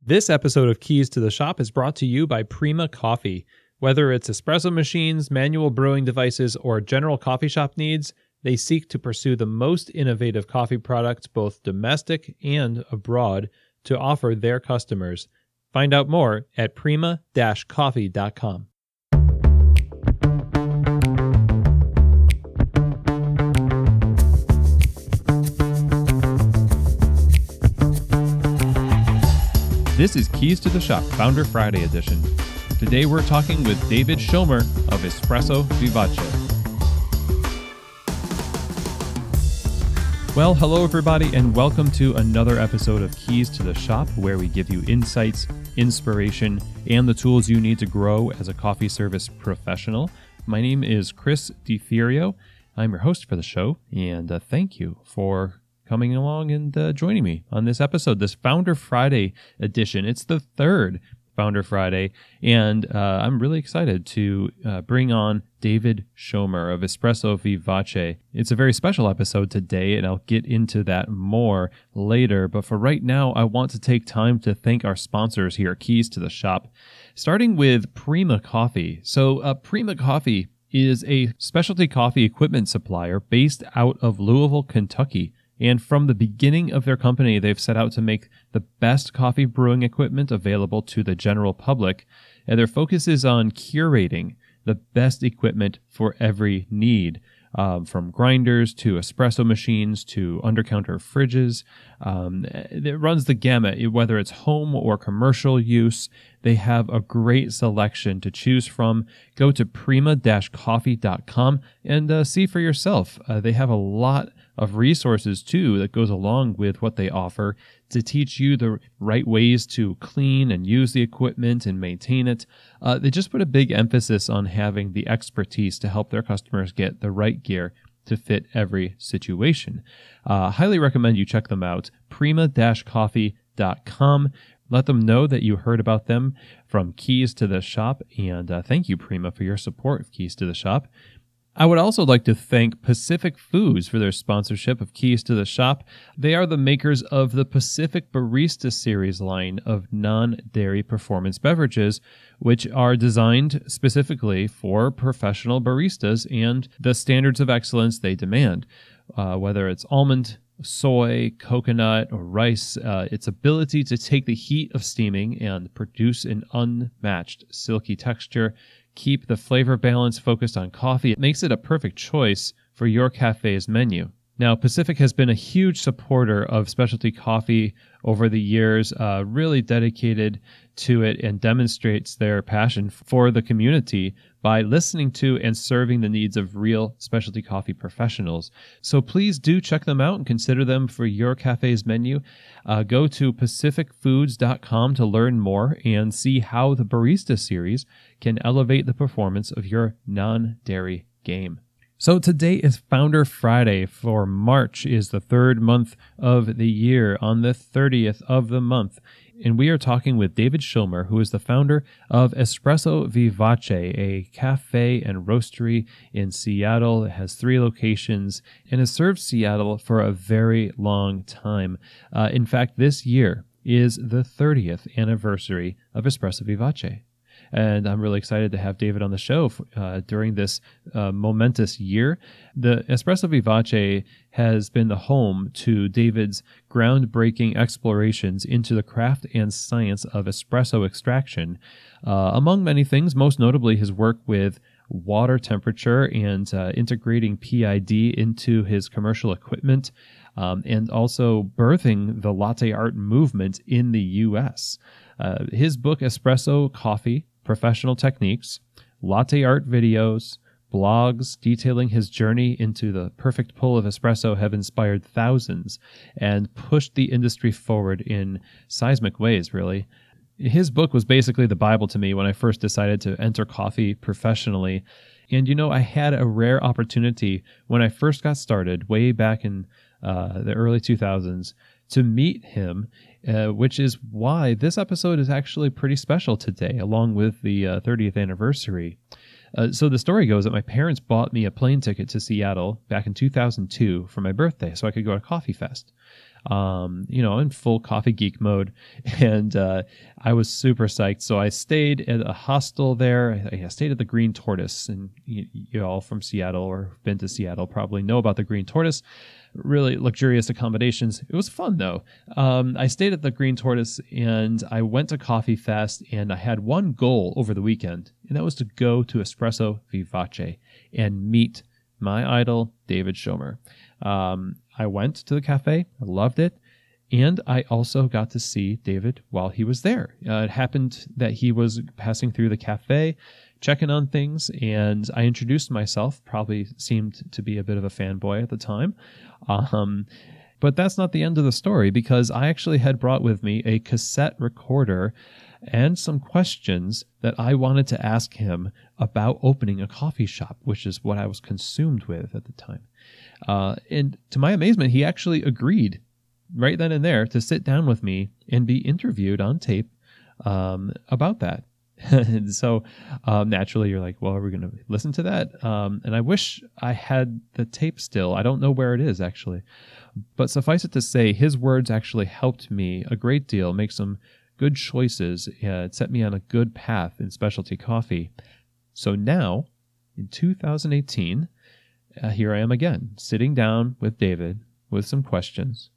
This episode of Keys to the Shop is brought to you by Prima Coffee. Whether it's espresso machines, manual brewing devices, or general coffee shop needs, they seek to pursue the most innovative coffee products, both domestic and abroad, to offer their customers. Find out more at prima-coffee.com. This is Keys to the Shop, Founder Friday edition. Today we're talking with David Schomer of Espresso Vivace. Well, hello everybody, and welcome to another episode of Keys to the Shop, where we give you insights, inspiration, and the tools you need to grow as a coffee service professional. My name is Chris DeFiorio. I'm your host for the show, and thank you for coming along and joining me on this episode, this Founder Friday edition. It's the third Founder Friday, and I'm really excited to bring on David Schomer of Espresso Vivace. It's a very special episode today, and I'll get into that more later. But for right now, I want to take time to thank our sponsors here at Keys to the Shop, starting with Prima Coffee. So Prima Coffee is a specialty coffee equipment supplier based out of Louisville, Kentucky. And from the beginning of their company, they've set out to make the best coffee brewing equipment available to the general public. And their focus is on curating the best equipment for every need, from grinders to espresso machines to under-counter fridges. It runs the gamut, whether it's home or commercial use. They have a great selection to choose from. Go to prima-coffee.com and see for yourself. They have a lot of resources too that goes along with what they offer to teach you the right ways to clean and use the equipment and maintain it. They just put a big emphasis on having the expertise to help their customers get the right gear to fit every situation. Highly recommend you check them out, prima-coffee.com. Let them know that you heard about them from Keys to the Shop, and thank you, Prima, for your support of Keys to the Shop. I would also like to thank Pacific Foods for their sponsorship of Keys to the Shop. They are the makers of the Pacific Barista Series line of non-dairy performance beverages, which are designed specifically for professional baristas and the standards of excellence they demand. Whether it's almond, soy, coconut, or rice, its ability to take the heat of steaming and produce an unmatched silky texture, keep the flavor balance focused on coffee, it makes it a perfect choice for your cafe's menu. Now, Pacific has been a huge supporter of specialty coffee over the years, really dedicated to it, and demonstrates their passion for the community by listening to and serving the needs of real specialty coffee professionals. So please do check them out and consider them for your cafe's menu. Go to pacificfoods.com to learn more and see how the Barista Series can elevate the performance of your non-dairy game. So today is Founder Friday for March, is the third month of the year, on the 30th of the month. And we are talking with David Schomer, who is the founder of Espresso Vivace, a cafe and roastery in Seattle. It has 3 locations and has served Seattle for a very long time. In fact, this year is the 30th anniversary of Espresso Vivace. And I'm really excited to have David on the show during this momentous year. The Espresso Vivace has been the home to David's groundbreaking explorations into the craft and science of espresso extraction. Among many things, most notably his work with water temperature and integrating PID into his commercial equipment, and also birthing the latte art movement in the U.S. His book, Espresso Coffee, Professional Techniques, latte art videos, blogs detailing his journey into the perfect pull of espresso have inspired thousands and pushed the industry forward in seismic ways, really. His book was basically the Bible to me when I first decided to enter coffee professionally. And you know, I had a rare opportunity when I first got started way back in the early 2000s to meet him, which is why this episode is actually pretty special today, along with the 30th anniversary. So the story goes that my parents bought me a plane ticket to Seattle back in 2002 for my birthday so I could go to Coffee Fest. in full coffee geek mode. And I was super psyched. So I stayed at a hostel there. I stayed at the Green Tortoise. And you all from Seattle or been to Seattle probably know about the Green Tortoise. Really luxurious accommodations. It was fun, though. I stayed at the Green Tortoise, and I went to Coffee Fest, and I had one goal over the weekend, and that was to go to Espresso Vivace and meet my idol, David Schomer. I went to the cafe. I loved it. And I also got to see David while he was there. It happened that he was passing through the cafe, checking on things, and I introduced myself, probably seemed to be a bit of a fanboy at the time. But that's not the end of the story, because I actually had brought with me a cassette recorder and some questions that I wanted to ask him about opening a coffee shop, which is what I was consumed with at the time. And to my amazement, he actually agreed right then and there to sit down with me and be interviewed on tape about that. And so naturally you're like, well, are we going to listen to that? And I wish I had the tape still. I don't know where it is, actually. But suffice it to say, his words actually helped me a great deal make some good choices. It set me on a good path in specialty coffee. So now, in 2018, here I am again, sitting down with David with some questions.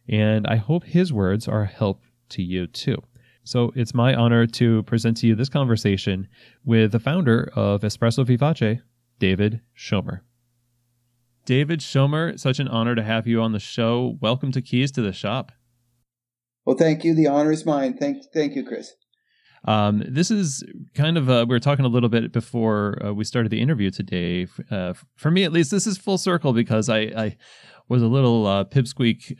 And I hope his words are a help to you too. So it's my honor to present to you this conversation with the founder of Espresso Vivace, David Schomer. David Schomer, such an honor to have you on the show. Welcome to Keys to the Shop. Well, thank you. The honor is mine. Thank you, Chris. This is kind of, we were talking a little bit before we started the interview today. For me, at least, this is full circle because I was a little pipsqueak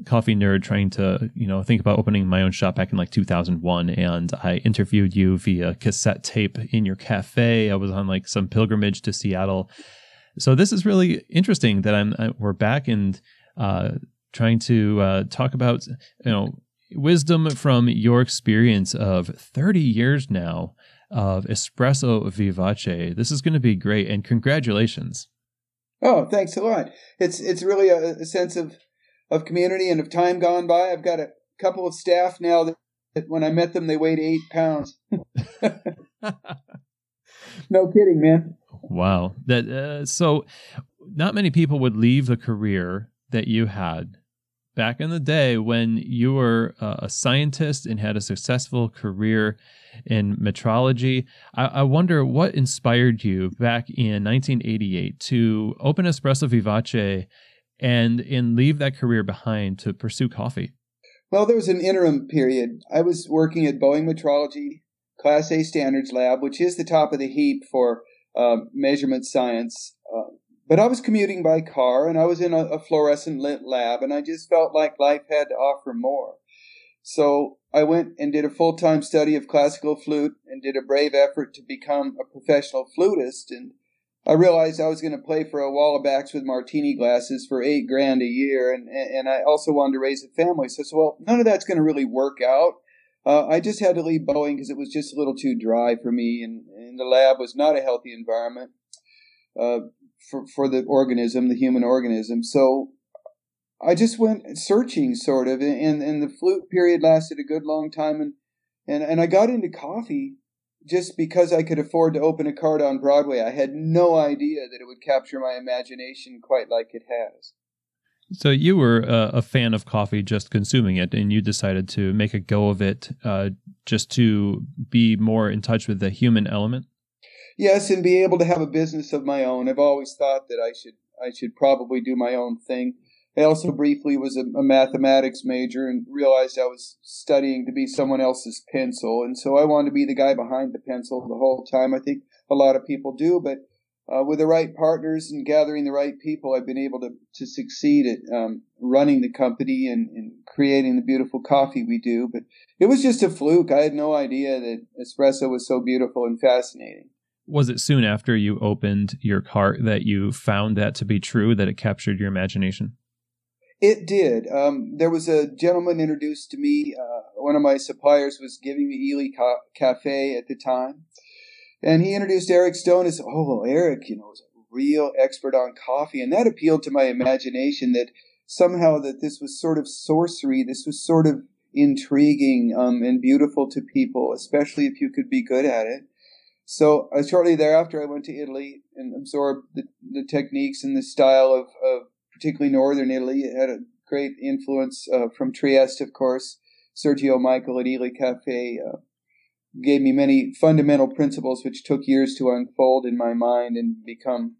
coffee nerd trying to, think about opening my own shop back in like 2001. And I interviewed you via cassette tape in your cafe. I was on like some pilgrimage to Seattle. So this is really interesting that we're back and trying to talk about, wisdom from your experience of 30 years now of Espresso Vivace. This is going to be great, and congratulations. Oh, thanks a lot. It's really a sense of community and of time gone by. I've got a couple of staff now that when I met them, they weighed 8 pounds. No kidding, man. Wow. So not many people would leave the career that you had back in the day when you were a scientist and had a successful career in metrology. I wonder what inspired you back in 1988 to open Espresso Vivace and leave that career behind to pursue coffee. Well, there was an interim period. I was working at Boeing Metrology Class A Standards Lab, which is the top of the heap for measurement science. But I was commuting by car, and I was in a fluorescent lit lab, and I just felt like life had to offer more. So I went and did a full-time study of classical flute and did a brave effort to become a professional flutist. And I realized I was going to play for a wall of backs with martini glasses for $8,000 a year, and I also wanted to raise a family. So I said, well, none of that's going to really work out. I just had to leave Boeing because it was just a little too dry for me, and the lab was not a healthy environment for the organism, the human organism. So I just went searching, sort of, and the flute period lasted a good long time, and I got into coffee just because I could afford to open a cart on Broadway. I had no idea that it would capture my imagination quite like it has. So you were a fan of coffee, just consuming it, and you decided to make a go of it just to be more in touch with the human element? Yes, and be able to have a business of my own. I've always thought that I should probably do my own thing. I also briefly was a mathematics major and realized I was studying to be someone else's pencil, and so I wanted to be the guy behind the pencil the whole time. I think a lot of people do, but with the right partners and gathering the right people, I've been able to succeed at running the company and creating the beautiful coffee we do. But it was just a fluke. I had no idea that espresso was so beautiful and fascinating. Was it soon after you opened your cart that you found that to be true, that it captured your imagination? It did. There was a gentleman introduced to me. One of my suppliers was giving me Ely Cafe at the time. And he introduced Eric Stone as, Eric, is a real expert on coffee. And that appealed to my imagination, that somehow that this was sort of sorcery. This was sort of intriguing and beautiful to people, especially if you could be good at it. So shortly thereafter, I went to Italy and absorbed the techniques and the style of particularly northern Italy. It had a great influence from Trieste, of course. Sergio Michael at Ely Cafe gave me many fundamental principles which took years to unfold in my mind and become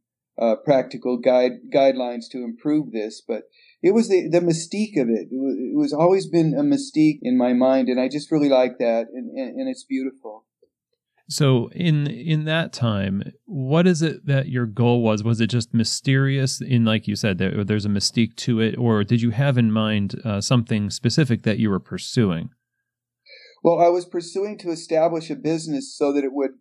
practical guidelines to improve this. But it was the mystique of it. It was always been a mystique in my mind, and I just really like that, and it's beautiful. So in that time, what is it that your goal was? Was it just mysterious in, like you said, there's a mystique to it, or did you have in mind something specific that you were pursuing? Well, I was pursuing to establish a business so that it would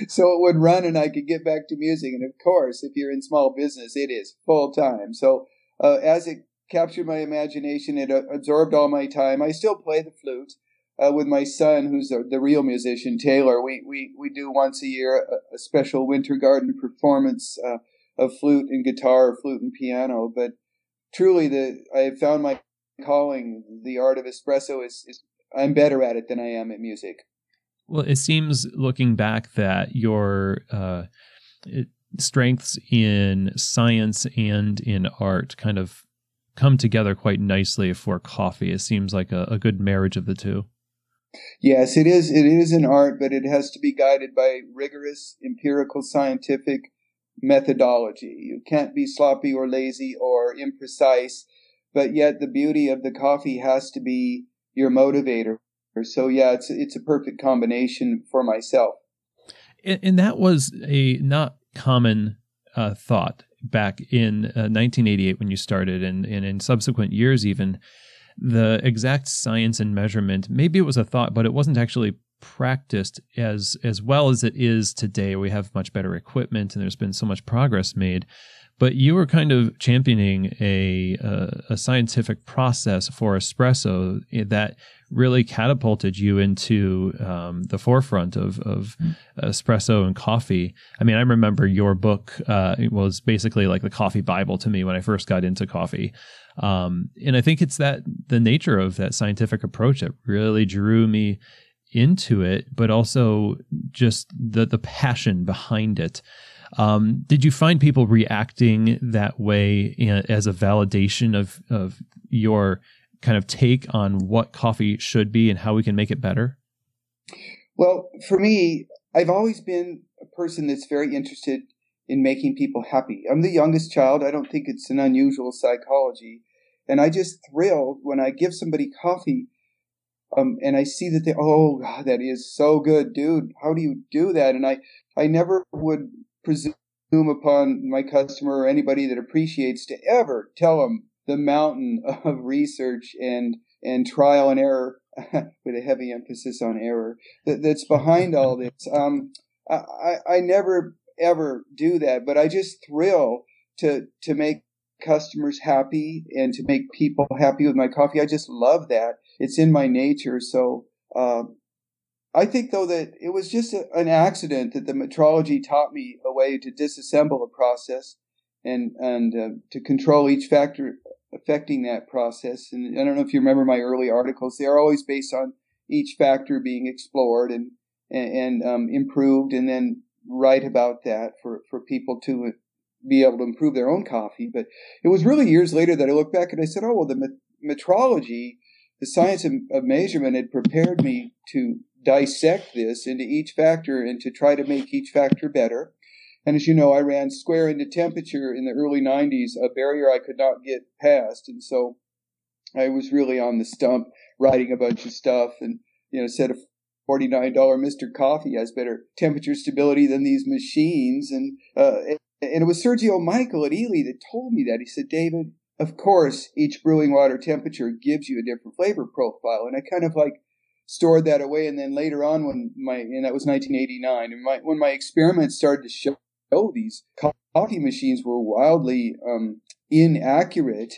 so it would run and I could get back to music. And of course, if you're in small business, it is full time. So as it captured my imagination, it absorbed all my time. I still play the flute. With my son, who's the real musician, Taylor. We do once a year a special winter garden performance of flute and guitar, flute and piano. But truly, I have found my calling. The art of espresso is I'm better at it than I am at music. Well, it seems looking back that your strengths in science and in art kind of come together quite nicely for coffee. It seems like a good marriage of the two. Yes, it is. It is an art, but it has to be guided by rigorous, empirical, scientific methodology. You can't be sloppy or lazy or imprecise, but yet the beauty of the coffee has to be your motivator. So yeah, it's a perfect combination for myself. And that was a not common thought back in 1988 when you started, and in subsequent years even. The exact science and measurement, maybe it was a thought, but it wasn't actually practiced as well as it is today. We have much better equipment and there's been so much progress made. But you were kind of championing a scientific process for espresso that really catapulted you into the forefront of espresso and coffee. I mean, I remember your book it was basically like the coffee Bible to me when I first got into coffee. And I think it's the nature of that scientific approach that really drew me into it, but also just the passion behind it. Did you find people reacting that way as a validation of your kind of take on what coffee should be and how we can make it better? Well, for me, I've always been a person that's very interested in making people happy. I'm the youngest child. I don't think it's an unusual psychology. And I just thrill when I give somebody coffee and I see that oh, God, that is so good, dude. How do you do that? And I never would presume upon my customer or anybody that appreciates to ever tell them the mountain of research and trial and error, with a heavy emphasis on error, that's behind all this. I never, ever do that, but I just thrill to make customers happy and to make people happy with my coffee. I just love that. It's in my nature. So I think, though, that it was just an accident that the metrology taught me a way to disassemble a process and to control each factor affecting that process. And I don't know if you remember my early articles. They are always based on each factor being explored and improved, and then write about that for people to be able to improve their own coffee. But it was really years later that I looked back and I said, oh, well, the metrology, the science of measurement, had prepared me to dissect this into each factor and to try to make each factor better. And as you know, I ran square into temperature in the early 90s, a barrier I could not get past. And so I was really on the stump writing a bunch of stuff and, said a $49 Mr. Coffee has better temperature stability than these machines. And it was Sergio Michael at Ely that told me that. He said, David, of course, each brewing water temperature gives you a different flavor profile. And I kind of stored that away. And then later on and that was 1989, and when my experiments started to show these coffee machines were wildly inaccurate,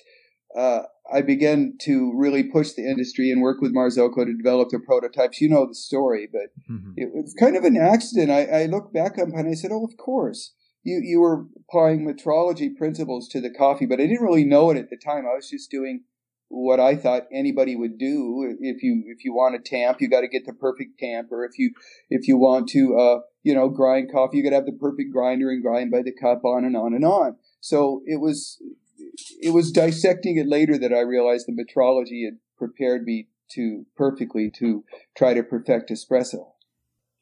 I began to really push the industry and work with Marzocco to develop their prototypes. You know the story, but It was kind of an accident. I look back up and I said, oh, of course. you were applying metrology principles to the coffee, but I didn't really know it at the time. I was just doing what I thought anybody would do. If you want to tamp, you got to get the perfect tamper. If you want to grind coffee, you got to have the perfect grinder and grind by the cup, on and on and on. So it was dissecting it later that I realized the metrology had prepared me perfectly to try to perfect espresso.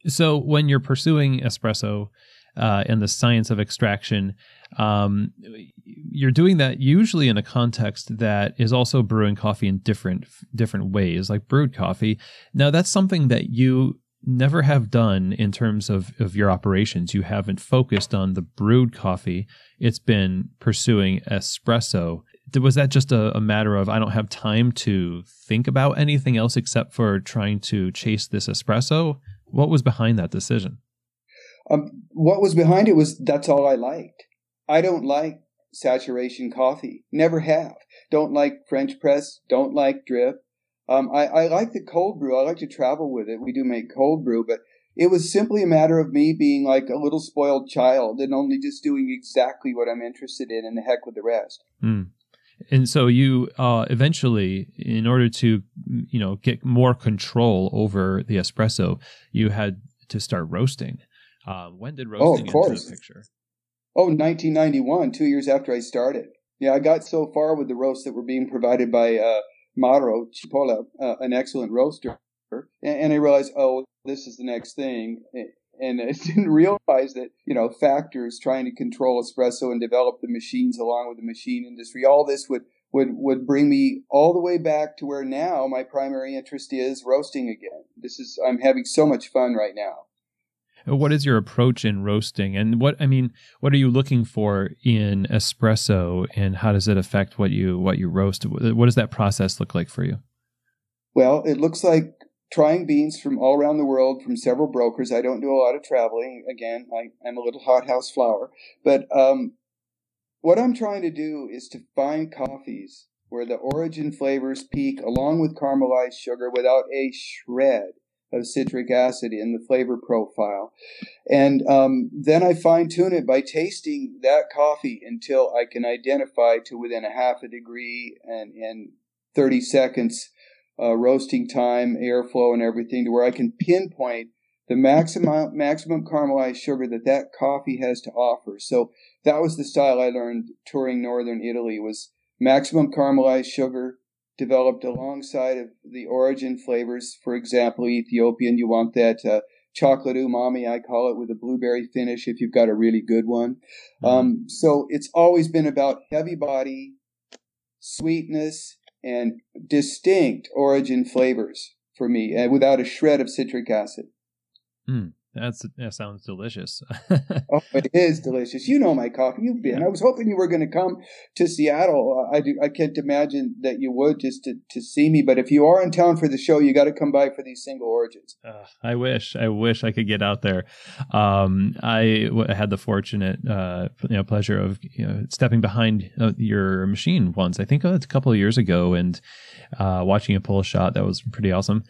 So when you're pursuing espresso and the science of extraction, you're doing that usually in a context that is also brewing coffee in different ways, like brewed coffee. Now, that's something that you never have done in terms of your operations. You haven't focused on the brewed coffee. It's been pursuing espresso. Was that just a matter of, I don't have time to think about anything else except for trying to chase this espresso? What was behind that decision? What was behind it was that's all I liked. I don't like saturation coffee. Never have. Don't like French press. Don't like drip. I like the cold brew. I like to travel with it. We do make cold brew, but it was simply a matter of me being like a little spoiled child and only just doing exactly what I'm interested in, and the heck with the rest. Mm. And so you eventually, in order to get more control over the espresso, you had to start roasting. When did roasting enter the picture? 1991, 2 years after I started. Yeah, I got so far with the roasts that were being provided by Mauro Cipolla, an excellent roaster, and I realized, this is the next thing. And I didn't realize that, factors trying to control espresso and develop the machines along with the machine industry, all this would bring me all the way back to where now my primary interest is roasting again. I'm having so much fun right now. What is your approach in roasting, and what are you looking for in espresso, and how does it affect what you roast? What does that process look like for you? Well, it looks like trying beans from all around the world from several brokers. I don't do a lot of traveling. Again, I'm a little hothouse flower. But what I'm trying to do is to find coffees where the origin flavors peak along with caramelized sugar without a shred of citric acid in the flavor profile. And then I fine-tune it by tasting that coffee until I can identify to within a half a degree and 30 seconds roasting time, airflow, and everything, to where I can pinpoint the maximum caramelized sugar that coffee has to offer. So that was the style I learned touring northern Italy, was maximum caramelized sugar developed alongside of the origin flavors. For example, Ethiopian, you want that chocolate umami, I call it, with a blueberry finish if you've got a really good one. So it's always been about heavy body, sweetness, and distinct origin flavors for me, without a shred of citric acid. That sounds delicious. Oh, it is delicious. You know my coffee. You've been. I was hoping you were going to come to Seattle. I can't imagine that you would, just to see me. But if you are in town for the show, you got to come by for these single origins. I wish I could get out there. I had the fortunate pleasure of stepping behind your machine once. I think it's a couple of years ago, and watching you pull a shot. That was pretty awesome.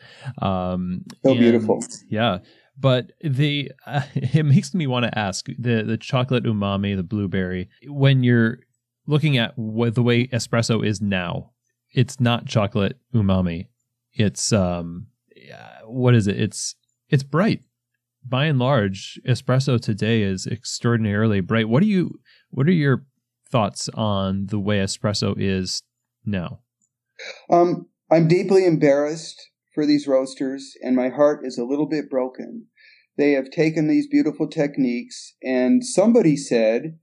Beautiful. Yeah. But it makes me want to ask, the chocolate umami, the blueberry, when you're looking at the way espresso is now, it's not chocolate umami. It's what is it? It's bright. By and large, espresso today is extraordinarily bright. What are your thoughts on the way espresso is now? I'm deeply embarrassed for these roasters, and my heart is a little bit broken. They have taken these beautiful techniques, and somebody said,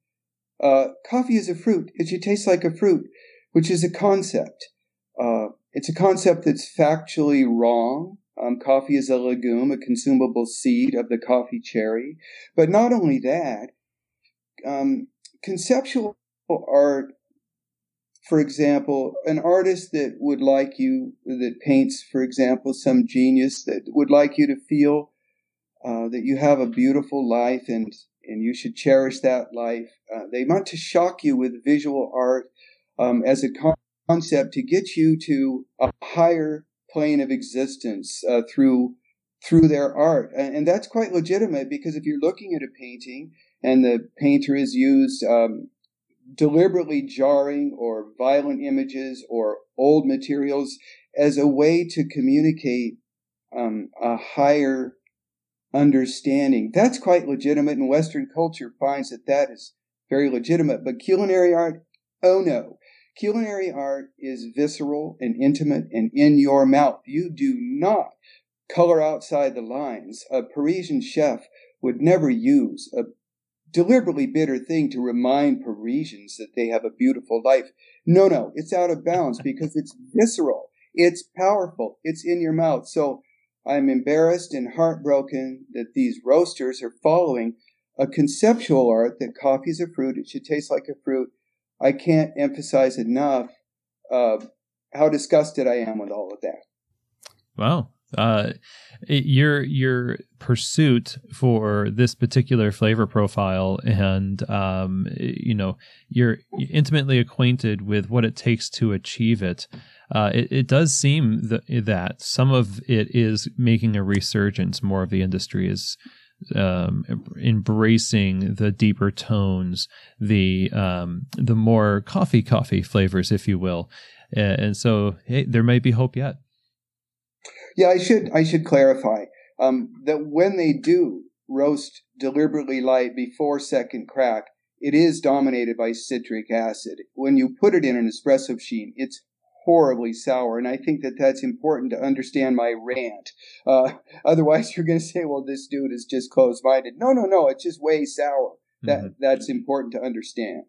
coffee is a fruit. It should taste like a fruit, which is a concept. It's a concept that's factually wrong. Coffee is a legume, a consumable seed of the coffee cherry. But not only that, conceptual art, for example, an artist that paints, for example, some genius that would like you to feel that you have a beautiful life and you should cherish that life. They want to shock you with visual art as a concept to get you to a higher plane of existence through their art. And that's quite legitimate, because if you're looking at a painting and the painter has used deliberately jarring or violent images or old materials as a way to communicate a higher understanding. That's quite legitimate, and Western culture finds that that is very legitimate. But culinary art, oh no. Culinary art is visceral and intimate and in your mouth. You do not color outside the lines. A Parisian chef would never use a deliberately bitter thing to remind Parisians that they have a beautiful life. No, it's out of bounds because it's visceral. It's powerful. It's in your mouth. So I'm embarrassed and heartbroken that these roasters are following a conceptual art that coffee is a fruit. It should taste like a fruit. I can't emphasize enough how disgusted I am with all of that. Wow. Your pursuit for this particular flavor profile, and you're intimately acquainted with what it takes to achieve it. It does seem that some of it is making a resurgence. More of the industry is embracing the deeper tones, the more coffee flavors, if you will, and so hey, there might be hope yet. Yeah, I should clarify that when they do roast deliberately light before second crack, it is dominated by citric acid. When you put it in an espresso machine, it's horribly sour, and I think that that's important to understand my rant. Otherwise, you're going to say, well, this dude is just closed-minded. No, it's just way sour. That's important to understand.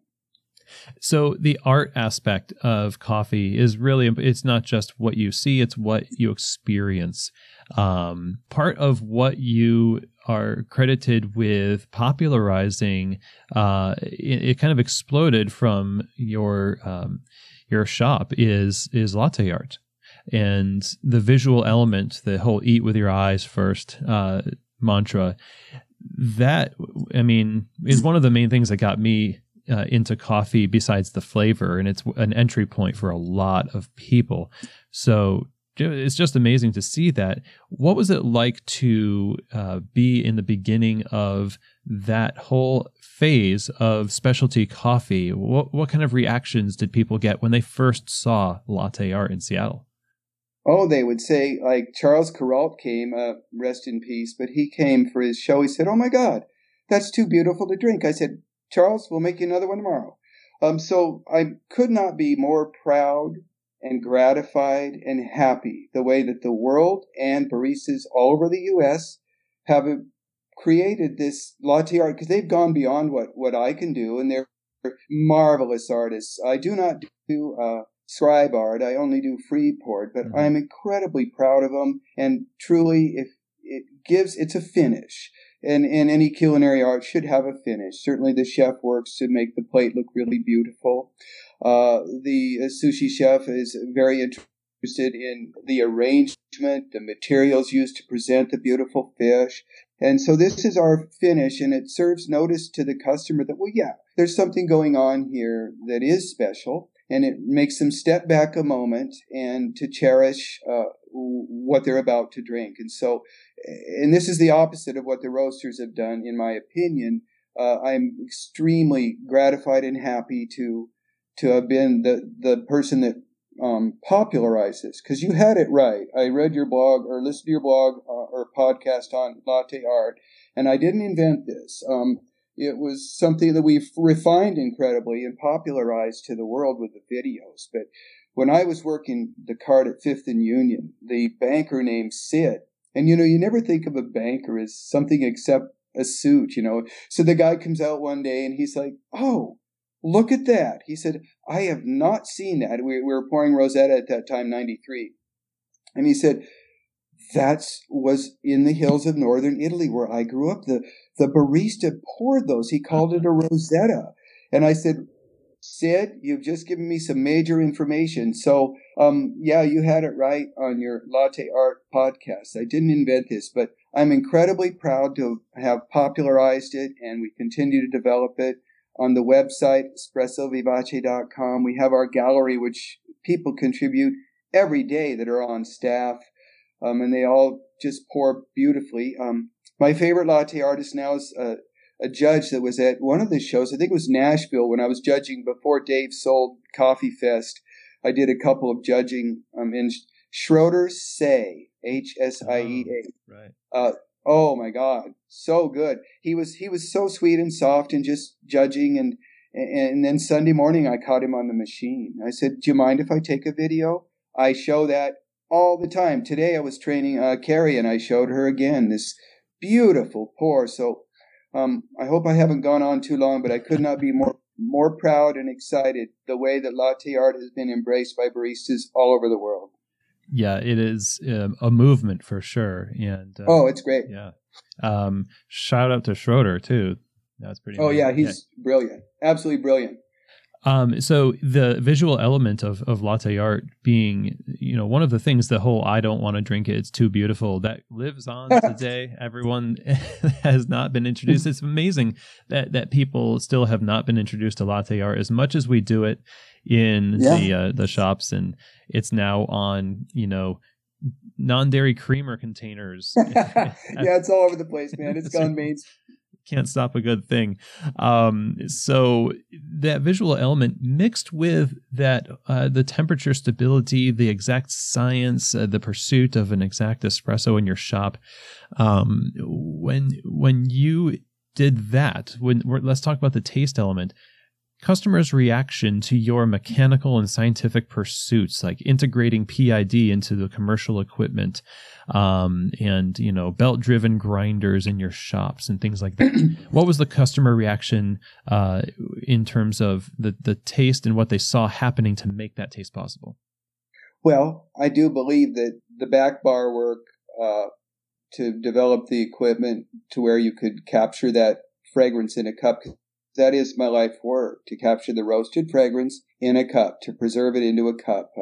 So the art aspect of coffee is really, it's not just what you see, it's what you experience. Part of what you are credited with popularizing, it kind of exploded from your shop is latte art. And the visual element, the whole eat with your eyes first mantra, that, I mean, is one of the main things that got me into coffee besides the flavor, and it's an entry point for a lot of people. So it's just amazing to see that. What was it like to be in the beginning of that whole phase of specialty coffee? What kind of reactions did people get when they first saw latte art in Seattle? Oh, they would say, like Charles Kuralt came, rest in peace, but he came for his show. He said, "Oh my God, that's too beautiful to drink." I said, "Charles, we'll make you another one tomorrow." So I could not be more proud and gratified and happy the way that the world and baristas all over the U.S. have created this latte art, because they've gone beyond what I can do, and they're marvelous artists. I do not do scribe art. I only do Freeport, but I'm incredibly proud of them, and truly, if it's a finish. And any culinary art should have a finish. Certainly the chef works to make the plate look really beautiful. The sushi chef is very interested in the arrangement, the materials used to present the beautiful fish. And so this is our finish, and it serves notice to the customer that, well, yeah, there's something going on here that is special, and it makes them step back a moment and to cherish what they're about to drink. And so, and this is the opposite of what the roasters have done, in my opinion. I'm extremely gratified and happy to have been the person that popularized this, because you had it right. I read your blog or listened to your blog or podcast on latte art, and I didn't invent this. It was something that we've refined incredibly and popularized to the world with the videos. But when I was working the cart at Fifth and Union, the banker named Sid, and you never think of a banker as something except a suit, So the guy comes out one day and he's like, "Oh, look at that." He said, "I have not seen that." We were pouring Rosetta at that time, 93. And he said, "That was in the hills of northern Italy where I grew up. The barista poured those. He called it a Rosetta." And I said, "Sid, you've just given me some major information." So, yeah, you had it right on your Latte Art podcast. I didn't invent this, but I'm incredibly proud to have popularized it, and we continue to develop it. On the website, espressovivace.com, we have our gallery, which people contribute every day that are on staff, and they all just pour beautifully. My favorite latte artist now is a judge that was at one of the shows. I think it was Nashville when I was judging before Dave sold Coffee Fest. I did a couple of judging in Schroeder Say, Hsiea. Right. Oh my God, so good. He was so sweet and soft and just judging. And then Sunday morning I caught him on the machine. I said, "Do you mind if I take a video?" I show that all the time. Today I was training Carrie, and I showed her again this beautiful pour. So I hope I haven't gone on too long, but I could not be more proud and excited the way that latte art has been embraced by baristas all over the world. Yeah, it is a movement for sure. And it's great. Yeah. Shout out to Schroeder too. That's pretty Oh, amazing. yeah, he's brilliant. Absolutely brilliant. So the visual element of latte art being, one of the things, the whole "I don't want to drink it, it's too beautiful," that lives on today. Everyone has not been introduced. It's amazing that people still have not been introduced to latte art as much as we do it in the shops, and it's now on non-dairy creamer containers. Yeah, it's all over the place, man. It's gone mainstream. Can't stop a good thing. So that visual element mixed with that, the temperature stability, the exact science, the pursuit of an exact espresso in your shop. When you did that, let's talk about the taste element. Customers' reaction to your mechanical and scientific pursuits, like integrating PID into the commercial equipment, and belt-driven grinders in your shops and things like that. What was the customer reaction in terms of the taste and what they saw happening to make that taste possible? Well, I do believe that the back bar work to develop the equipment to where you could capture that fragrance in a cup. That is my life work, to capture the roasted fragrance in a cup, to preserve it into a cup.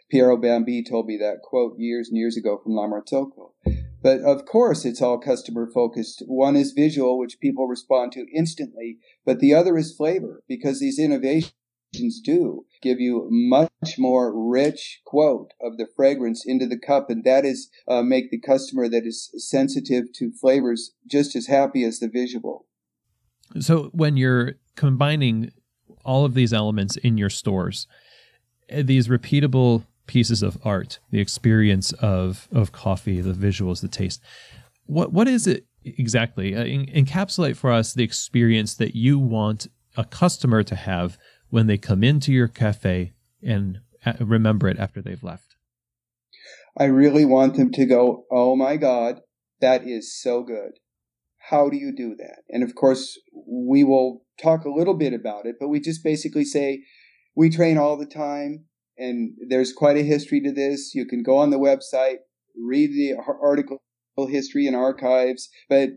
Piero Bambi told me that quote years and years ago from La Marzocco. But of course, it's all customer focused. One is visual, which people respond to instantly, but the other is flavor, because these innovations do give you much more rich quote of the fragrance into the cup, and that is make the customer that is sensitive to flavors just as happy as the visual. So when you're combining all of these elements in your stores, these repeatable pieces of art, the experience of coffee, the visuals, the taste, what is it exactly? Encapsulate for us the experience that you want a customer to have when they come into your cafe and remember it after they've left. I really want them to go, "Oh my God, that is so good. How do you do that?" And of course, we will talk a little bit about it, but we just basically say, we train all the time, and there's quite a history to this. You can go on the website, read the article history and archives. But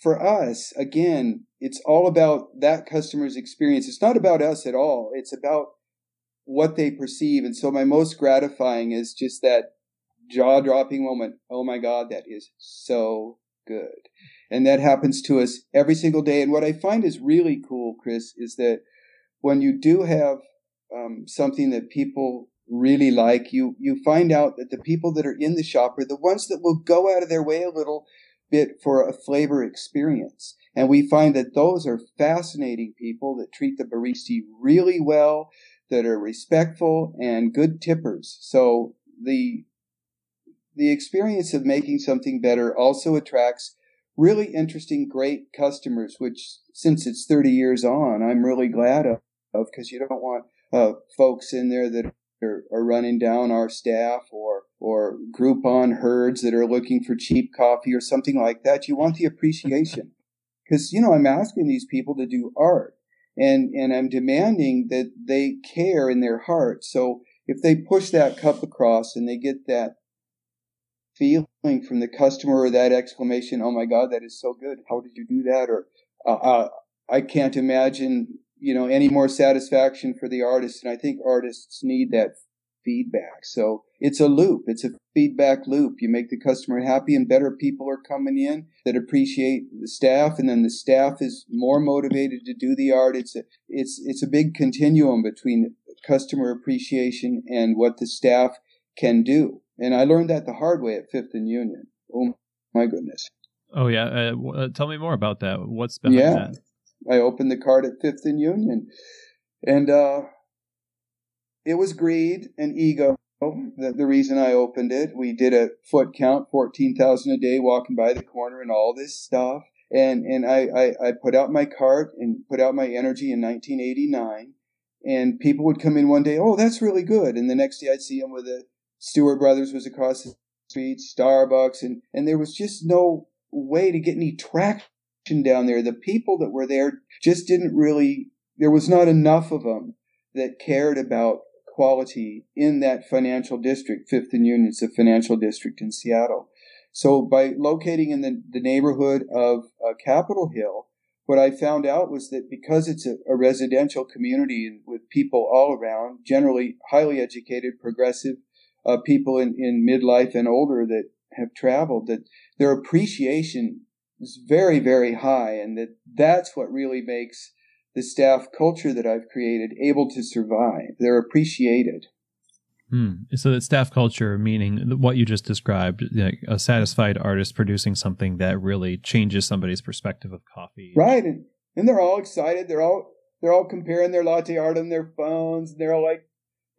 for us, again, it's all about that customer's experience. It's not about us at all. It's about what they perceive. And so my most gratifying is just that jaw-dropping moment. "Oh my God, that is so good." And that happens to us every single day. And what I find is really cool, Chris, is that when you do have something that people really like, you find out that the people that are in the shop are the ones that will go out of their way a little bit for a flavor experience. And we find that those are fascinating people that treat the barista really well, that are respectful and good tippers. So the experience of making something better also attracts really interesting, great customers, which since it's 30 years on, I'm really glad of, because you don't want folks in there that are running down our staff or Groupon herds that are looking for cheap coffee or something like that. You want the appreciation, because, I'm asking these people to do art, and I'm demanding that they care in their heart. So if they push that cup across and they get that feeling from the customer, or that exclamation, "Oh my God, that is so good. How did you do that?" Or I can't imagine, any more satisfaction for the artist. And I think artists need that feedback. So it's a loop. It's a feedback loop. You make the customer happy, and better people are coming in that appreciate the staff, and then the staff is more motivated to do the art. It's a big continuum between customer appreciation and what the staff can do. And I learned that the hard way at Fifth and Union. Oh my goodness. Oh, yeah. Tell me more about that. What's behind that? I opened the cart at 5th and Union. And it was greed and ego. The reason I opened it, we did a foot count, 14,000 a day walking by the corner and all this stuff. And I put out my cart and put out my energy in 1989. And people would come in one day, oh, that's really good. And the next day I'd see them with the Stewart Brothers was across the street, Starbucks. And there was just no way to get any traction down there. The people that were there just didn't really, there was not enough of them that cared about quality in that financial district. 5th and Union is a financial district in Seattle. So by locating in the neighborhood of Capitol Hill, what I found out was that because it's a residential community with people all around, generally highly educated, progressive people in midlife and older that have traveled, that their appreciation is very, very high, and that's what really makes the staff culture that I've created able to survive. They're appreciated. So that staff culture, meaning what you just described, like a satisfied artist producing something that really changes somebody's perspective of coffee. Right. And they're all excited. They're all comparing their latte art on their phones. They're all like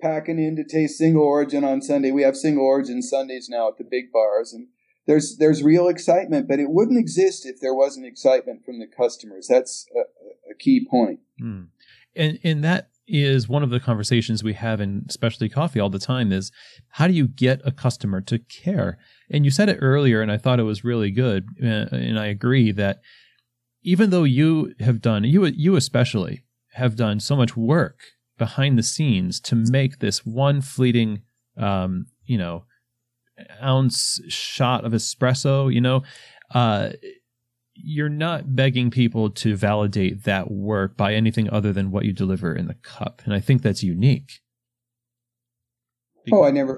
packing in to taste single origin on Sunday. We have single origin Sundays now at the big bars, and there's real excitement, but it wouldn't exist if there wasn't excitement from the customers. That's a key point. And that is one of the conversations we have in specialty coffee all the time is how do you get a customer to care? And you said it earlier, and I thought it was really good. And I agree that even though you have done, you especially have done so much work behind the scenes to make this one fleeting, ounce shot of espresso, you're not begging people to validate that work by anything other than what you deliver in the cup. And I think that's unique. I never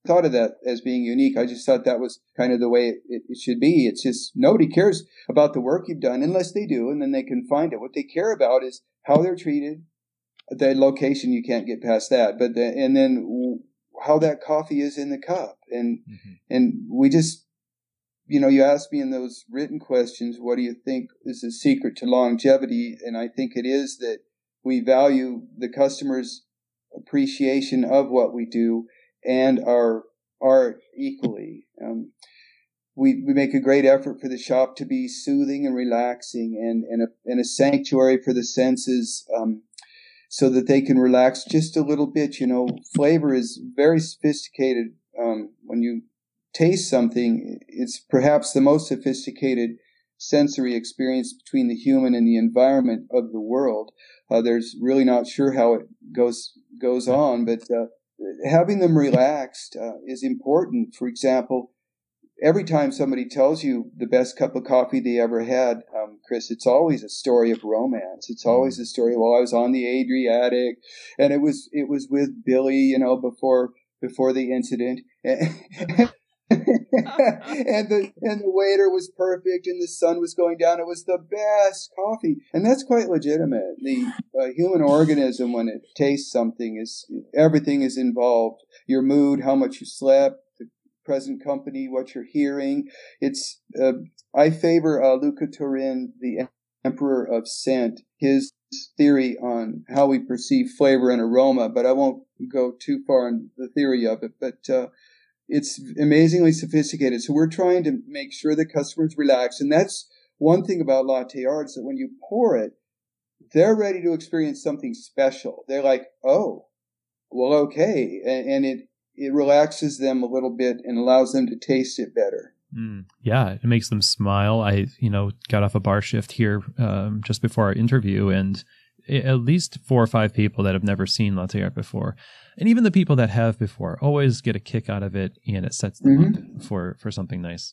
thought of that as being unique. I just thought that was kind of the way it should be. It's just nobody cares about the work you've done unless they do, and then they can find it. What they care about is how they're treated, the location, you can't get past that, and then how that coffee is in the cup. And we just, you asked me in those written questions, what do you think is the secret to longevity? And I think it is that we value the customer's appreciation of what we do and our art equally. We make a great effort for the shop to be soothing and relaxing and a sanctuary for the senses, so that they can relax just a little bit. Flavor is very sophisticated. When you taste something, it's perhaps the most sophisticated sensory experience between the human and the environment of the world. There's really not sure how it goes on, but having them relaxed is important. For example, every time somebody tells you the best cup of coffee they ever had, Chris, it's always a story of romance. It's always a story. Well, I was on the Adriatic, and it was with Billy, before the incident. and the waiter was perfect, and the sun was going down. It was the best coffee, and that's quite legitimate. The human organism, when it tastes something, everything is involved. Your mood, how much you slept, the present company, what you're hearing. It's I favor Luca Turin, the emperor of scent, his theory on how we perceive flavor and aroma, but I won't go too far in the theory of it. But it's amazingly sophisticated. So we're trying to make sure the customers relax. And that's one thing about latte art, is that when you pour it, they're ready to experience something special. They're like, oh, well, okay. And it relaxes them a little bit and allows them to taste it better. Yeah, it makes them smile. I, got off a bar shift here just before our interview, and at least 4 or 5 people that have never seen latte art before. And even the people that have before always get a kick out of it, and it sets them up for something nice.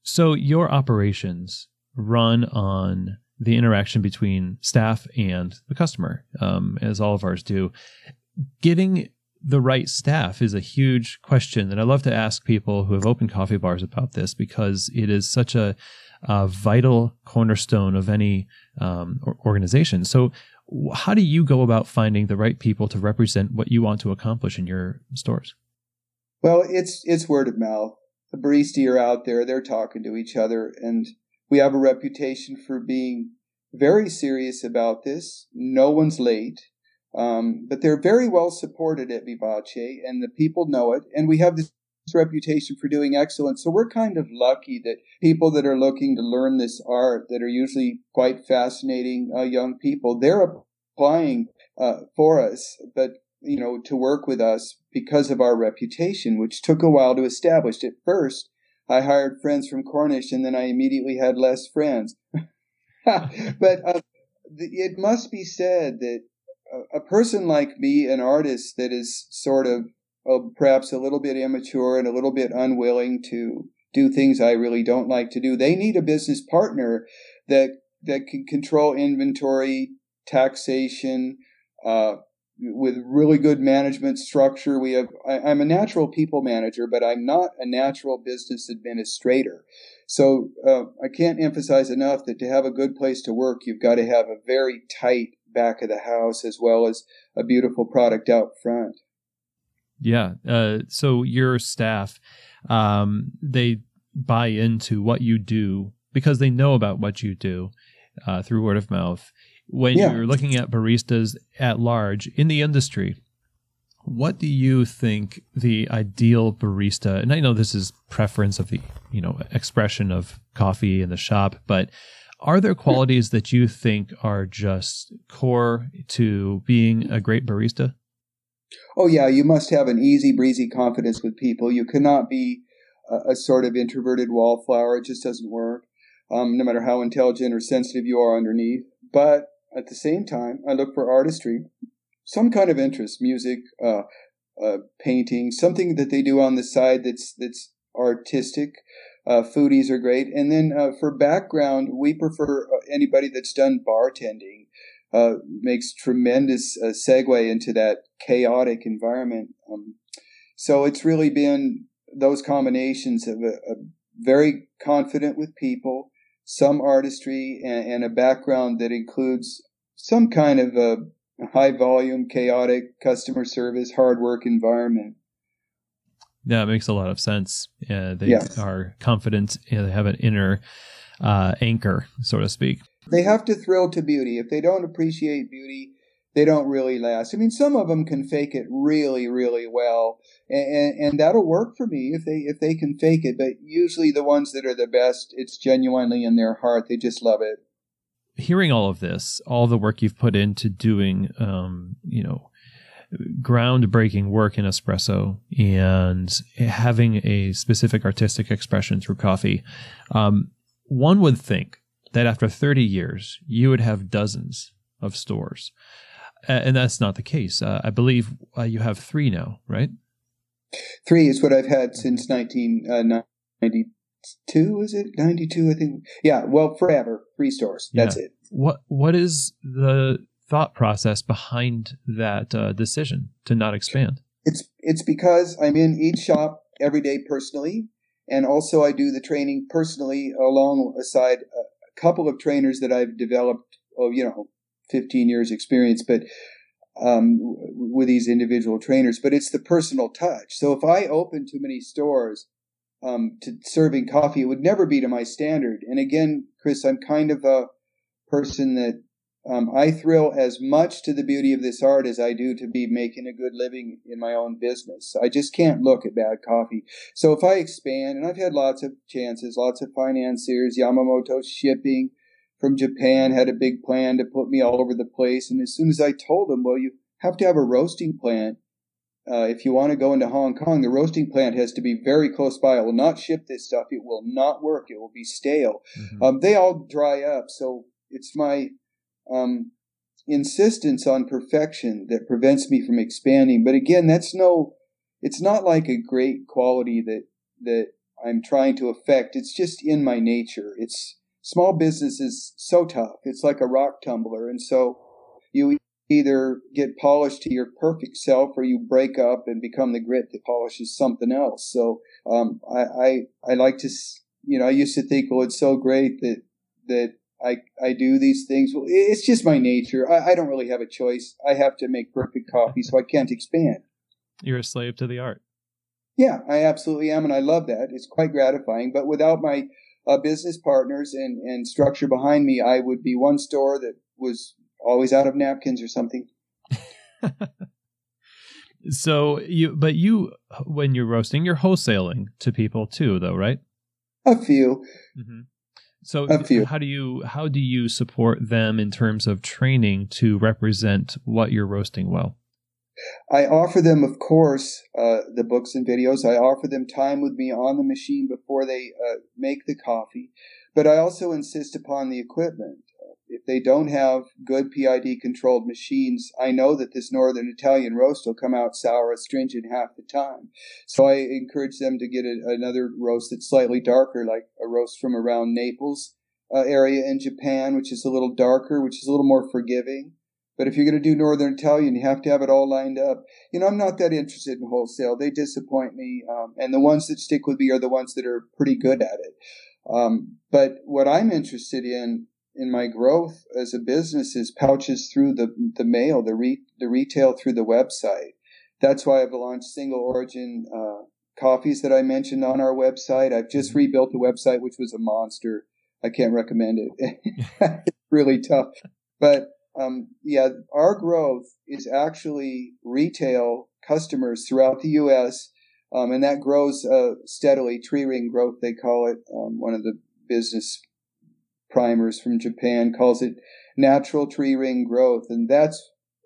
So your operations run on the interaction between staff and the customer, as all of ours do. Getting the right staff is a huge question, and I love to ask people who have opened coffee bars about this, because it is such a vital cornerstone of any organization. So how do you go about finding the right people to represent what you want to accomplish in your stores? Well, it's word of mouth. the barista are out there, they're talking to each other, and we have a reputation for being very serious about this. No one's late, but they're very well supported at Vivace, and the people know it, and we have this reputation for doing excellence. So we're kind of lucky that people that are looking to learn this art, that are usually quite fascinating young people, they're applying for us, but to work with us because of our reputation, which took a while to establish. At first, I hired friends from Cornish, and then I immediately had less friends. But it must be said that a person like me, an artist that is sort of perhaps a little bit immature and a little bit unwilling to do things I really don't like to do, they need a business partner that can control inventory, taxation, with really good management structure. I'm a natural people manager, but I'm not a natural business administrator. So I can't emphasize enough that to have a good place to work, you've got to have a very tight back of the house as well as a beautiful product out front. Yeah. So your staff, they buy into what you do because they know about what you do through word of mouth. When you're looking at baristas at large in the industry, what do you think the ideal barista, and I know this is preference of the, expression of coffee in the shop, but are there qualities that you think are just core to being a great barista? Oh, yeah. You must have an easy breezy confidence with people. You cannot be a sort of introverted wallflower. It just doesn't work, no matter how intelligent or sensitive you are underneath. But at the same time, I look for artistry, some kind of interest, music, painting, something that they do on the side that's artistic. Foodies are great. And then for background, we prefer anybody that's done bartending. Makes tremendous segue into that chaotic environment. So it's really been those combinations of a very confident with people, some artistry, and a background that includes some kind of a high volume, chaotic customer service, hard work environment. Yeah, it makes a lot of sense. They are confident and they have an inner anchor, so to speak. They have to thrill to beauty. If they don't appreciate beauty, they don't really last. I mean, some of them can fake it really, really well, and that'll work for me if they can fake it. But usually the ones that are the best, it's genuinely in their heart. They just love it. Hearing all of this, all the work you've put into doing, groundbreaking work in espresso and having a specific artistic expression through coffee, one would think that after 30 years, you would have dozens of stores. And that's not the case. I believe you have 3 now, right? 3 is what I've had since 1992, is it? 92, I think. Yeah, well, forever. 3 stores. That's it. What is the thought process behind that decision to not expand? It's because I'm in each shop every day personally, and also I do the training personally alongside a couple of trainers that I've developed, 15 years experience, but with these individual trainers. But it's the personal touch. So if I open too many stores to serving coffee, it would never be to my standard. And again, Chris, I'm kind of a person that I thrill as much to the beauty of this art as I do to be making a good living in my own business. I just can't look at bad coffee. So if I expand, and I've had lots of chances, lots of financiers, Yamamoto Shipping from Japan had a big plan to put me all over the place. And as soon as I told them, well, you have to have a roasting plant. If you want to go into Hong Kong, the roasting plant has to be very close by. It will not ship this stuff. It will not work. It will be stale. Mm-hmm. They all dry up. So it's my insistence on perfection that prevents me from expanding. But again, it's not like a great quality that I'm trying to affect. It's just in my nature. Small business is so tough. It's like a rock tumbler. And so you either get polished to your perfect self or you break up and become the grit that polishes something else. So I like to, I used to think, well, it's so great that I do these things. Well, it's just my nature. I don't really have a choice. I have to make perfect coffee, so I can't expand. You're a slave to the art. Yeah, I absolutely am, and I love that. It's quite gratifying. But without my business partners and structure behind me, I would be one store that was always out of napkins or something. So you, when you're roasting, you're wholesaling to people too, though, right? A few. Mm-hmm. So A few. how do you support them in terms of training to represent what you're roasting well? I offer them, of course, the books and videos. I offer them time with me on the machine before they make the coffee. But I also insist upon the equipment. If they don't have good PID-controlled machines, I know that this Northern Italian roast will come out sour, astringent half the time. So I encourage them to get another roast that's slightly darker, like a roast from around Naples area in Japan, which is a little darker, which is a little more forgiving. But if you're going to do Northern Italian, you have to have it all lined up. I'm not that interested in wholesale. They disappoint me. And the ones that stick with me are the ones that are pretty good at it. But what I'm interested in my growth as a business is pouches through the mail, the retail through the website. That's why I've launched single origin coffees that I mentioned on our website. I've just rebuilt the website, which was a monster. I can't recommend it. It's really tough. But our growth is actually retail customers throughout the U.S., and that grows steadily. Tree ring growth, they call it. One of the business primers from Japan calls it natural tree ring growth, and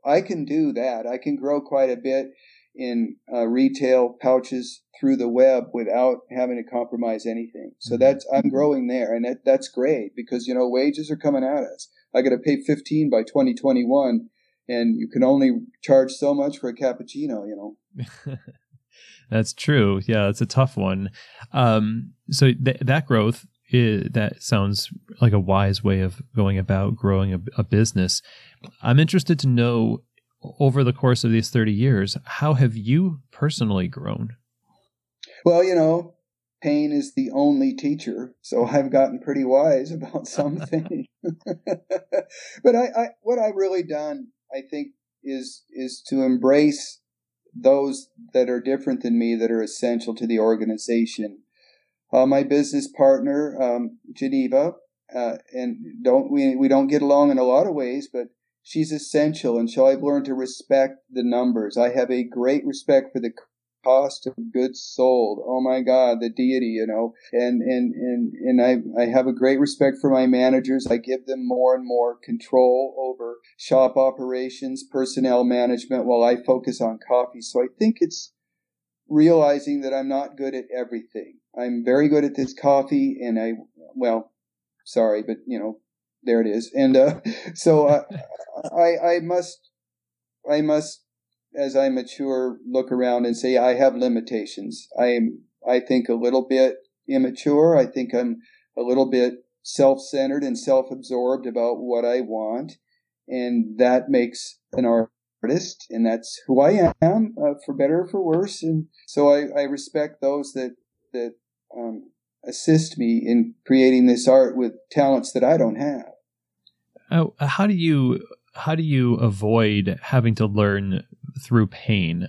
I can do that. I can grow quite a bit in retail pouches through the web without having to compromise anything. So I'm growing there, and that's great because wages are coming at us. I got to pay $15 by 2021, and you can only charge so much for a cappuccino. That's true. Yeah, it's a tough one. So that growth. That sounds like a wise way of going about growing a business. I'm interested to know, over the course of these 30 years, how have you personally grown? Well, pain is the only teacher, so I've gotten pretty wise about some things. But what I've really done, I think, is to embrace those that are different than me, that are essential to the organization. My business partner, Geneva, and we don't get along in a lot of ways, but she's essential, and so I've learned to respect the numbers. I have a great respect for the cost of goods sold. Oh my God, the deity, and I have a great respect for my managers. I give them more and more control over shop operations, personnel management, while I focus on coffee. So I think it's realizing that I'm not good at everything. I'm very good at this coffee, and sorry, but there it is. And so I must, as I mature, look around and say I have limitations. I think a little bit immature. I think I'm a little bit self-centered and self-absorbed about what I want, and that makes an artist, and that's who I am, for better or for worse. And so I respect those that assist me in creating this art with talents that I don't have. How do you avoid having to learn through pain?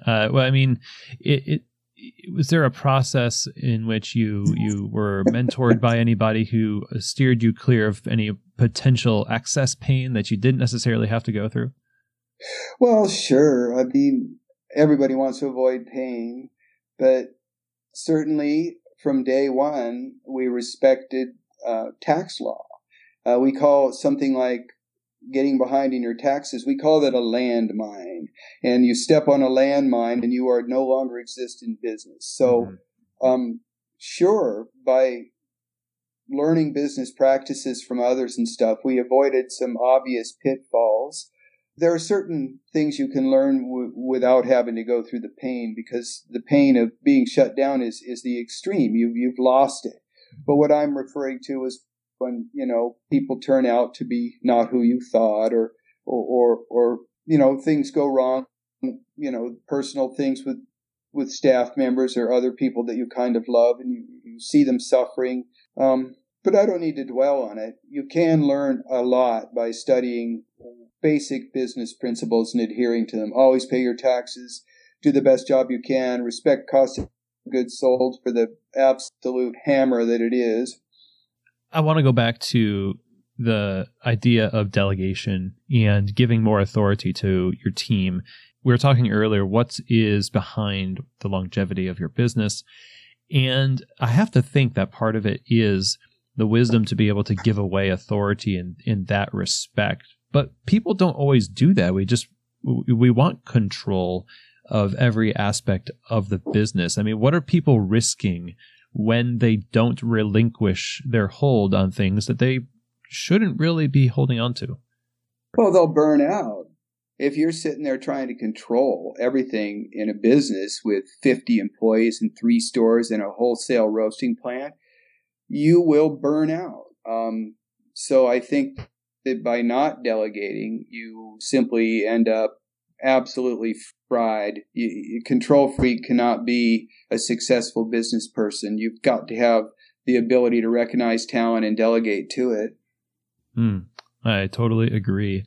Was there a process in which you were mentored by anybody who steered you clear of any potential excess pain that you didn't necessarily have to go through? Well, sure. I mean, everybody wants to avoid pain, but certainly from day one, we respected tax law. We call something like getting behind in your taxes, we call that a landmine. And you step on a landmine and you are no longer exist in business. So, sure, by learning business practices from others and stuff, we avoided some obvious pitfalls. There are certain things you can learn without having to go through the pain, because the pain of being shut down is the extreme. You've lost it. But what I'm referring to is when, people turn out to be not who you thought, or things go wrong, personal things with staff members or other people that you kind of love, and you see them suffering. But I don't need to dwell on it. You can learn a lot by studying basic business principles and adhering to them. Always pay your taxes, do the best job you can, respect cost goods sold for the absolute hammer that it is. I want to go back to the idea of delegation and giving more authority to your team. We were talking earlier, what is behind the longevity of your business? And I have to think that part of it is the wisdom to be able to give away authority in that respect. But people don't always do that. We want control of every aspect of the business. I mean, what are people risking when they don't relinquish their hold on things that they shouldn't really be holding on to? Well, they'll burn out. If you're sitting there trying to control everything in a business with 50 employees and 3 stores and a wholesale roasting plant, you will burn out. So I think that by not delegating, you simply end up absolutely fried. Control freak cannot be a successful business person. You've got to have the ability to recognize talent and delegate to it. I totally agree.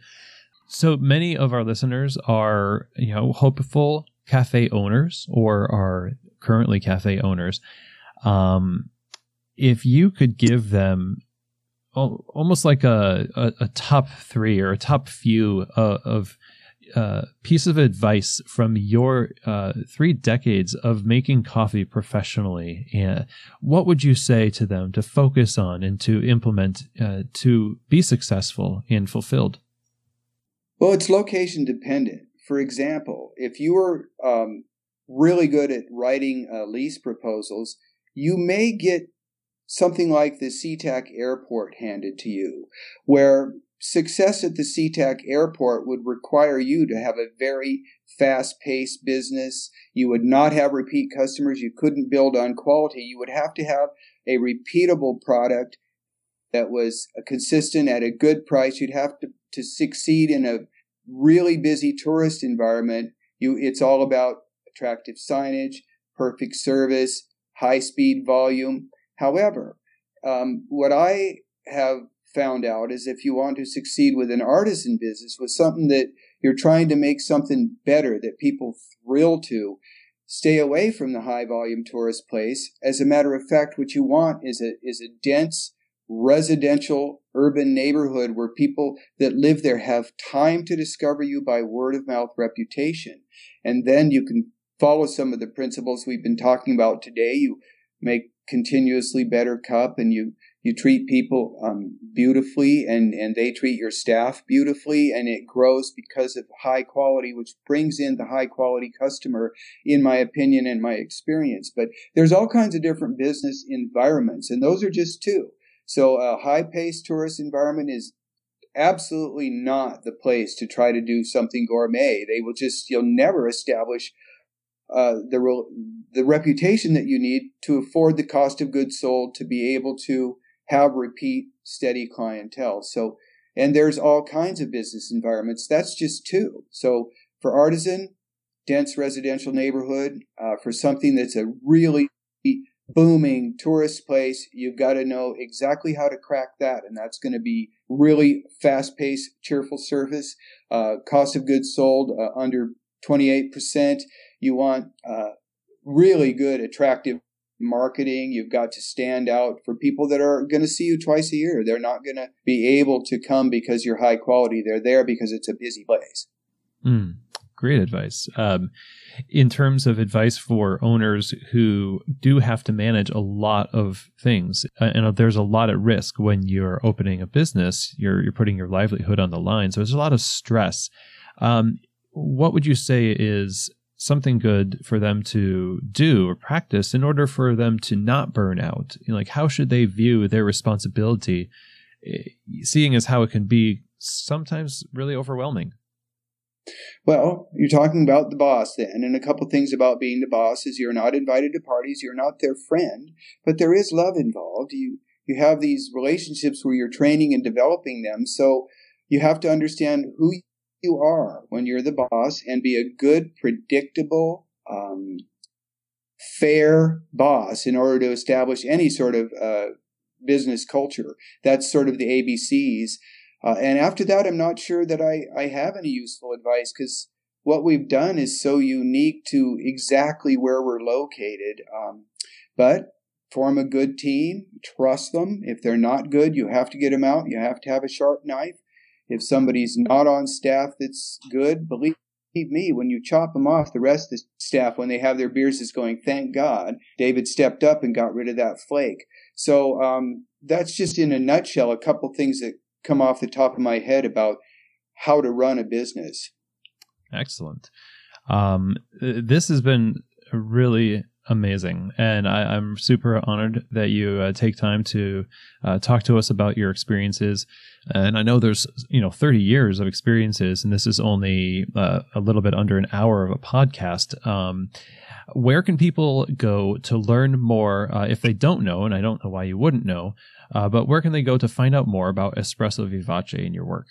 So many of our listeners are, hopeful cafe owners or are currently cafe owners. If you could give them almost like a top 3 or a top few of piece of advice from your 3 decades of making coffee professionally, and what would you say to them to focus on and to implement to be successful and fulfilled? Well, it's location dependent. For example, if you were really good at writing lease proposals, you may get something like the SeaTac Airport handed to you, where success at the SeaTac Airport would require you to have a very fast-paced business. You would not have repeat customers. You couldn't build on quality. You would have to have a repeatable product that was consistent at a good price. You'd have to succeed in a really busy tourist environment. It's all about attractive signage, perfect service, high-speed volume. However, what I have found out is if you want to succeed with an artisan business, with something that you're trying to make something better that people thrill to, stay away from the high-volume tourist place. As a matter of fact, what you want is a dense residential urban neighborhood where people that live there have time to discover you by word-of-mouth reputation. And then you can follow some of the principles we've been talking about today. You make continuously better cup, and you treat people beautifully, and they treat your staff beautifully, and it grows because of high quality, which brings in the high quality customer, in my opinion and my experience. But there's all kinds of different business environments, and those are just 2. So a high-paced tourist environment is absolutely not the place to try to do something gourmet. You'll never establish the reputation that you need to afford the cost of goods sold to be able to have repeat, steady clientele. So, and there's all kinds of business environments. That's just 2. So for artisan, dense residential neighborhood, for something that's a really booming tourist place, you've got to know exactly how to crack that. And that's going to be really fast-paced, cheerful service, cost of goods sold under 28%. You want really good, attractive marketing. You've got to stand out for people that are going to see you twice a year. They're not going to be able to come because you're high quality. They're there because it's a busy place. Great advice. In terms of advice for owners who do have to manage a lot of things, and there's a lot at risk when you're opening a business, you're putting your livelihood on the line. So there's a lot of stress. What would you say is something good for them to do or practice in order for them to not burn out? How should they view their responsibility, seeing as how it can be sometimes really overwhelming? Well, you're talking about the boss then, and a couple things about being the boss is you're not invited to parties, you're not their friend, but there is love involved. You have these relationships where you're training and developing them, so you have to understand who you are when you're the boss and be a good, predictable, fair boss in order to establish any sort of business culture. That's sort of the ABCs. And after that, I'm not sure that I have any useful advice, because what we've done is so unique to exactly where we're located. But form a good team, trust them. If they're not good, you have to get them out. You have to have a sharp knife. If somebody's not on staff that's good, believe me, when you chop them off, the rest of the staff, when they have their beers, is going, thank God David stepped up and got rid of that flake. So that's just in a nutshell a couple things that come off the top of my head about how to run a business. Excellent. This has been really amazing, and I'm super honored that you take time to talk to us about your experiences. And I know there's 30 years of experiences, and this is only a little bit under an hour of a podcast. Where can people go to learn more if they don't know? And I don't know why you wouldn't know, but where can they go to find out more about Espresso Vivace and your work?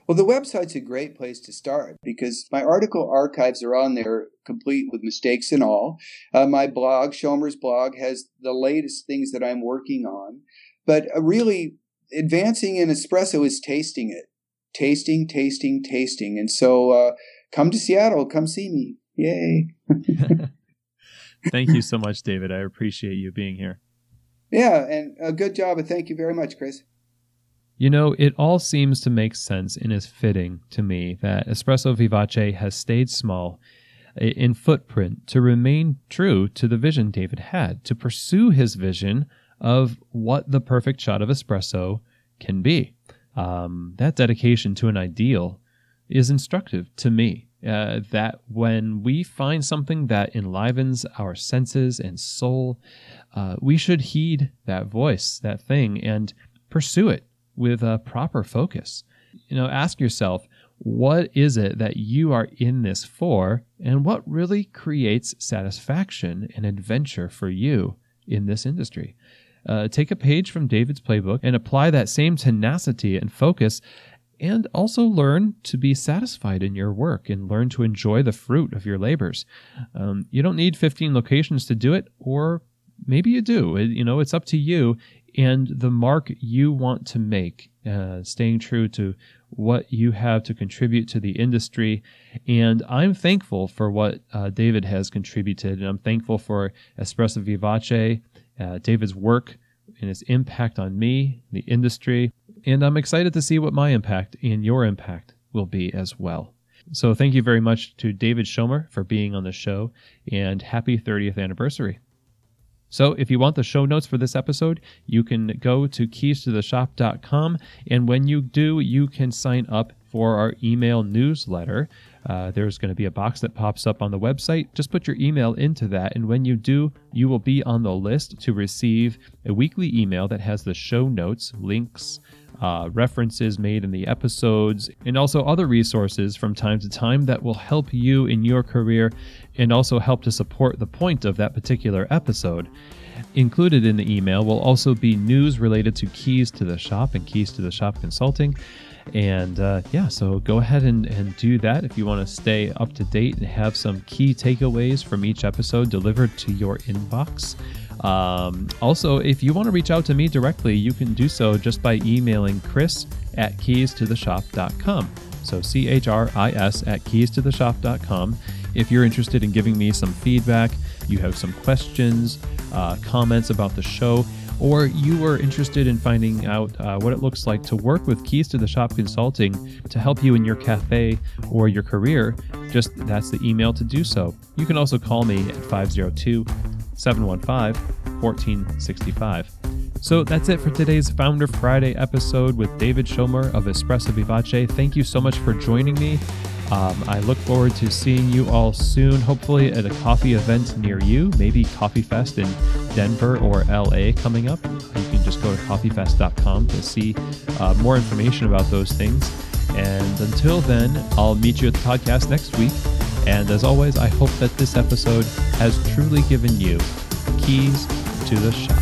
Well, the website's a great place to start because my article archives are on there, complete with mistakes and all. My blog, Schomer's blog, has the latest things that I'm working on. But really, advancing in espresso is tasting it. Tasting. And so come to Seattle. Come see me. Yay. Thank you so much, David. I appreciate you being here. Yeah, and a good job. And thank you very much, Chris. It all seems to make sense and is fitting to me that Espresso Vivace has stayed small in footprint to remain true to the vision David had, to pursue his vision of what the perfect shot of espresso can be. That dedication to an ideal is instructive to me, that when we find something that enlivens our senses and soul, we should heed that voice, that thing, and pursue it with a proper focus. Ask yourself, what is it that you are in this for, and what really creates satisfaction and adventure for you in this industry? Take a page from David's playbook and apply that same tenacity and focus, and also learn to be satisfied in your work and learn to enjoy the fruit of your labors. You don't need 15 locations to do it, or maybe you do. It's up to you and the mark you want to make, staying true to what you have to contribute to the industry. And I'm thankful for what David has contributed, and I'm thankful for Espresso Vivace, David's work and his impact on me, the industry, and I'm excited to see what my impact and your impact will be as well. So thank you very much to David Schomer for being on the show, and happy 30th anniversary. So if you want the show notes for this episode, you can go to keystotheshop.com, and when you do, you can sign up for our email newsletter. There's going to be a box that pops up on the website. Just put your email into that, and when you do, you will be on the list to receive a weekly email that has the show notes, links, references made in the episodes, and also other resources from time to time that will help you in your career and also help to support the point of that particular episode. Included in the email will also be news related to Keys to the Shop and Keys to the Shop Consulting. And so go ahead and do that if you want to stay up to date and have some key takeaways from each episode delivered to your inbox. Also, if you want to reach out to me directly, you can do so just by emailing chris@keystotheshop.com. So chris@keystotheshop.com. If you're interested in giving me some feedback, you have some questions, comments about the show, or you are interested in finding out what it looks like to work with Keys to the Shop Consulting to help you in your cafe or your career, that's the email to do so. You can also call me at 502-715-1465. So that's it for today's Founder Friday episode with David Schomer of Espresso Vivace. Thank you so much for joining me. I look forward to seeing you all soon, hopefully at a coffee event near you, maybe Coffee Fest in Denver or LA coming up. You can just go to coffeefest.com to see more information about those things. And until then, I'll meet you at the podcast next week. And as always, I hope that this episode has truly given you keys to the shop.